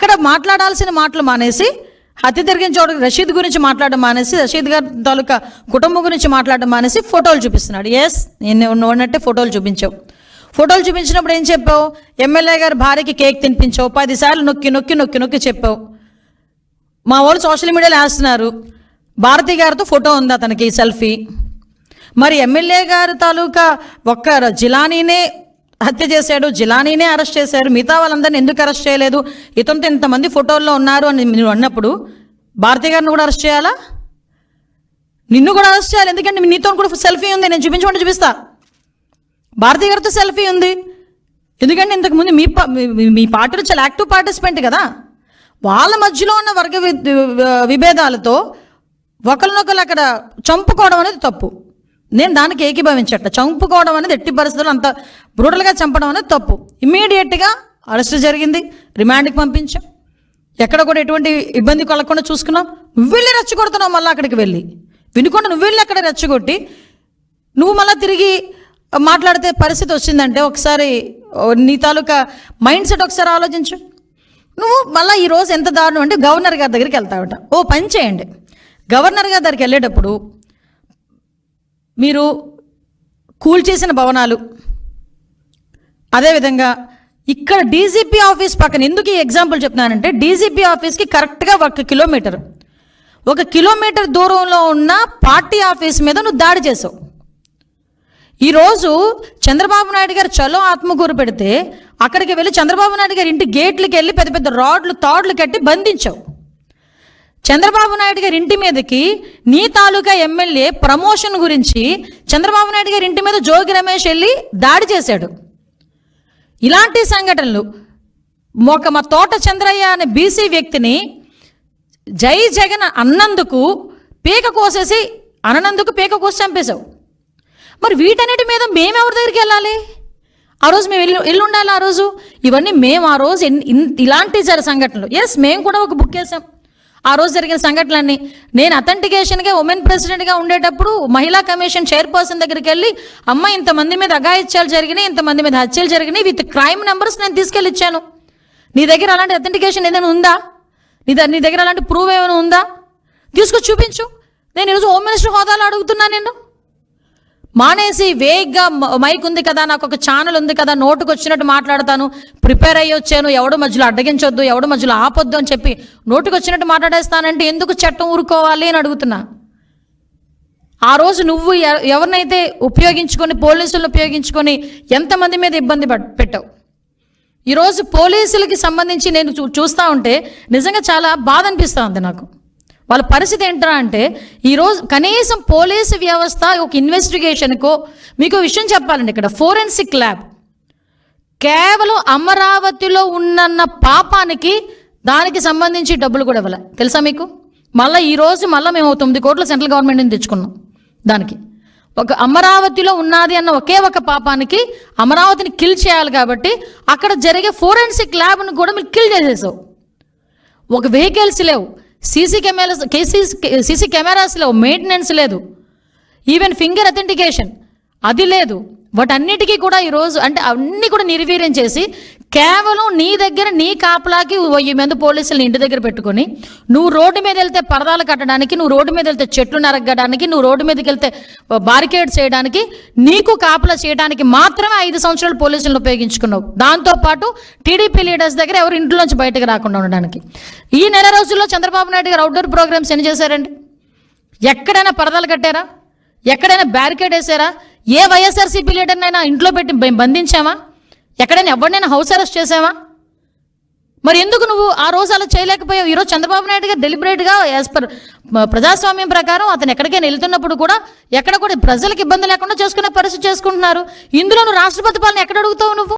అక్కడ మాట్లాడాల్సిన మాటలు మానేసి హత్య జరిగిన చోట రషీద్ గురించి మాట్లాడడం మానేసి, రషీద్ గారి తాలూకా కుటుంబం గురించి మాట్లాడడం మానేసి ఫోటోలు చూపిస్తున్నాడు. ఎస్, నేను ఉన్నట్టే ఫోటోలు చూపించావు. ఫోటోలు చూపించినప్పుడు ఏం చెప్పావు? ఎమ్మెల్యే గారి భార్యకి కేక్ తినిపించావు. 10 సార్లు నొక్కి నొక్కి నొక్కి నొక్కి చెప్పావు. మా వాళ్ళు సోషల్ మీడియాలో వేస్తున్నారు, భారతి గారితో ఫోటో ఉంది అతనికి సెల్ఫీ. మరి ఎమ్మెల్యే గారి తాలూకా ఒక్క జిలానీనే హత్య చేశాడు, జిలానీనే అరెస్ట్ చేశారు, మిగతా వాళ్ళందరినీ ఎందుకు అరెస్ట్ చేయలేదు? ఇతనితో ఇంతమంది ఫోటోల్లో ఉన్నారు అని నువ్వు అన్నప్పుడు భారతి గారిని కూడా అరెస్ట్ చేయాలా? నిన్ను కూడా అరెస్ట్ చేయాలి. ఎందుకంటే నీతో కూడా సెల్ఫీ ఉంది, నేను చూపించమంటే చూపిస్తా. భారతి గారితో సెల్ఫీ ఉంది. ఎందుకంటే ఇంతకుముందు మీ పార్టీలో చాలా యాక్టివ్ పార్టిసిపెంట్ కదా. వాళ్ళ మధ్యలో ఉన్న వర్గ విభేదాలతో ఒకరినొకరు అక్కడ చంపుకోవడం అనేది తప్పు. నేను దానికి ఏకీభవించట. చంపుకోవడం అనేది ఎట్టి పరిస్థితుల్లో అంత బ్రూటల్గా చంపడం అనేది తప్పు. ఇమ్మీడియట్గా అరెస్ట్ జరిగింది, రిమాండ్కి పంపించాం. ఎక్కడ కూడా ఎటువంటి ఇబ్బంది కలగకుండా చూసుకున్నాం. నువ్వు వెళ్ళి రెచ్చగొడుతున్నావు, మళ్ళీ అక్కడికి వెళ్ళి వినుకుండా నువ్వు వెళ్ళి అక్కడ రెచ్చగొట్టి నువ్వు మళ్ళీ తిరిగి మాట్లాడితే పరిస్థితి వచ్చిందంటే ఒకసారి నీ తాలూకా మైండ్ సెట్ ఒకసారి ఆలోచించు. నువ్వు మళ్ళీ ఈరోజు ఎంత దారుణం అంటే గవర్నర్ గారి దగ్గరికి వెళ్తావట. ఓ పని చేయండి, గవర్నర్ గారి దగ్గరికి వెళ్ళేటప్పుడు మీరు కూల్చేసిన భవనాలు, అదేవిధంగా ఇక్కడ డీజీపీ ఆఫీస్ పక్కన, ఎందుకు ఈ ఎగ్జాంపుల్ చెప్తున్నానంటే డీజీపీ ఆఫీస్కి కరెక్ట్గా 1 కిలోమీటర్ దూరంలో ఉన్న పార్టీ ఆఫీస్ మీద నువ్వు దాడి చేసావు. ఈరోజు చంద్రబాబు నాయుడు గారు చలో ఆత్మకూరు పెడితే అక్కడికి వెళ్ళి చంద్రబాబు నాయుడు గారి ఇంటి గేట్లకి వెళ్ళి పెద్ద పెద్ద రాడ్లు తాడ్లు కట్టి బంధించావు. చంద్రబాబు నాయుడు గారి ఇంటి మీదకి నీ తాలూకా ఎమ్మెల్యే ప్రమోషన్ గురించి చంద్రబాబు నాయుడు గారి ఇంటి మీద జోగి రమేష్ వెళ్ళి దాడి చేశాడు. ఇలాంటి సంఘటనలు మా తోట చంద్రయ్య అనే బీసీ వ్యక్తిని జై జగన్ అన్నందుకు పీక కోసేసి చంపేశావు. మరి వీటన్నిటి మీద మేము ఎవరి దగ్గరికి వెళ్ళాలి? ఆ రోజు మేము ఇల్లు ఉండాలి. ఆ రోజు ఇవన్నీ మేము ఆ రోజు ఇలాంటి సంఘటనలు మేము కూడా ఒక బుక్ వేసాం. ఆ రోజు జరిగిన సంఘటనలన్నీ నేను అథెంటికేషన్గా ఉమెన్ ప్రెసిడెంట్గా ఉండేటప్పుడు మహిళా కమిషన్ చైర్పర్సన్ దగ్గరికి వెళ్ళి అమ్మ ఇంతమంది మీద అఘాయిత్యాలు జరిగినాయి, ఇంతమంది మీద హత్యలు జరిగినాయి విత్ క్రైమ్ నెంబర్స్ నేను తీసుకెళ్ళి ఇచ్చాను. నీ దగ్గర అలాంటి అథెంటికేషన్ ఏదైనా ఉందా? నీ దగ్గర అలాంటి ప్రూవ్ ఏమైనా ఉందా? తీసుకొచ్చి చూపించు. నేను ఈరోజు హోమ్ మినిస్టర్ హోదాలో అడుగుతున్నా. నేను మానేసి వేగ్గా మైక్ ఉంది కదా, నాకు ఒక ఛానల్ ఉంది కదా, నోటుకు వచ్చినట్టు మాట్లాడతాను, ప్రిపేర్ అయ్యి వచ్చాను, ఎవడు మధ్యలో అడ్డగించొద్దు, ఎవడు మధ్యలో ఆపొద్దు అని చెప్పి నోటుకు వచ్చినట్టు మాట్లాడేస్తానంటే ఎందుకు చట్టం ఊరుకోవాలి అని అడుగుతున్నా. ఆ రోజు నువ్వు ఎవరినైతే పోలీసులను ఉపయోగించుకొని ఎంతమంది మీద ఇబ్బంది పెట్టావు. ఈరోజు పోలీసులకి సంబంధించి నేను చూస్తూ ఉంటే నిజంగా చాలా బాధ అనిపిస్తూ ఉంది నాకు. వాళ్ళ పరిస్థితి ఏంటా అంటే ఈరోజు కనీసం పోలీసు వ్యవస్థ ఒక ఇన్వెస్టిగేషన్కో, మీకు విషయం చెప్పాలండి, ఇక్కడ ఫోరెన్సిక్ ల్యాబ్ కేవలం అమరావతిలో ఉన్న పాపానికి దానికి సంబంధించి డబ్బులు కూడా ఇవ్వాలి తెలుసా మీకు? మళ్ళీ ఈరోజు మేము 9 కోట్ల సెంట్రల్ గవర్నమెంట్ నుంచి తెచ్చుకున్నాం. దానికి ఒక అమరావతిలో ఉన్నది అన్న ఒకే ఒక పాపానికి అమరావతిని కిల్ చేయాలి కాబట్టి అక్కడ జరిగే ఫోరెన్సిక్ ల్యాబ్ను కూడా మీరు కిల్ చేసేసావు. ఒక వెహికల్స్ లేవు, సీసీ కెమెరాస్ లేవు, మెయింటెనెన్స్ లేదు, ఈవెన్ ఫింగర్ అథెంటికేషన్ అది లేదు. వాటన్నిటికీ కూడా ఈరోజు అంటే అన్నీ కూడా నిర్వీర్యం చేసి కేవలం నీ దగ్గర నీ కాపలాకి 1000 మంది పోలీసులను ఇంటి దగ్గర పెట్టుకొని నువ్వు రోడ్డు మీద వెళ్తే పరదాలు కట్టడానికి, నువ్వు రోడ్డు మీద వెళ్తే చెట్లు నరగడానికి, నువ్వు రోడ్డు మీదకి వెళ్తే బారికేడ్ చేయడానికి, నీకు కాపలా చేయడానికి మాత్రమే 5 సంవత్సరాలు పోలీసులను ఉపయోగించుకున్నావు. దాంతోపాటు టీడీపీ లీడర్స్ దగ్గర ఎవరు ఇంట్లోంచి బయటకు రాకుండా ఉండడానికి. ఈ నెల రోజుల్లో చంద్రబాబు నాయుడు గారు అవుట్డోర్ ప్రోగ్రామ్స్ ఎన్ని చేశారండి? ఎక్కడైనా పరదాలు కట్టారా? ఎక్కడైనా బ్యారికేడ్ వేసారా? ఏ వైఎస్ఆర్సీపీ లీడర్నైనా ఇంట్లో పెట్టి బంధించామా? ఎక్కడైనా ఎవరినైనా హౌస్ అరెస్ట్ చేసావా? మరి ఎందుకు నువ్వు ఆ రోజు అలా చేయలేకపోయావు? ఈరోజు చంద్రబాబు నాయుడు గారు డెలిబరేట్గా యాజ్ పర్ ప్రజాస్వామ్యం ప్రకారం అతను ఎక్కడికైనా వెళ్తున్నప్పుడు కూడా ఎక్కడ కూడా ప్రజలకు ఇబ్బంది లేకుండా చేసుకునే పరిస్థితి చేసుకుంటున్నారు. ఇందులో నువ్వు రాష్ట్రపతి పాలన ఎక్కడ అడుగుతావు నువ్వు?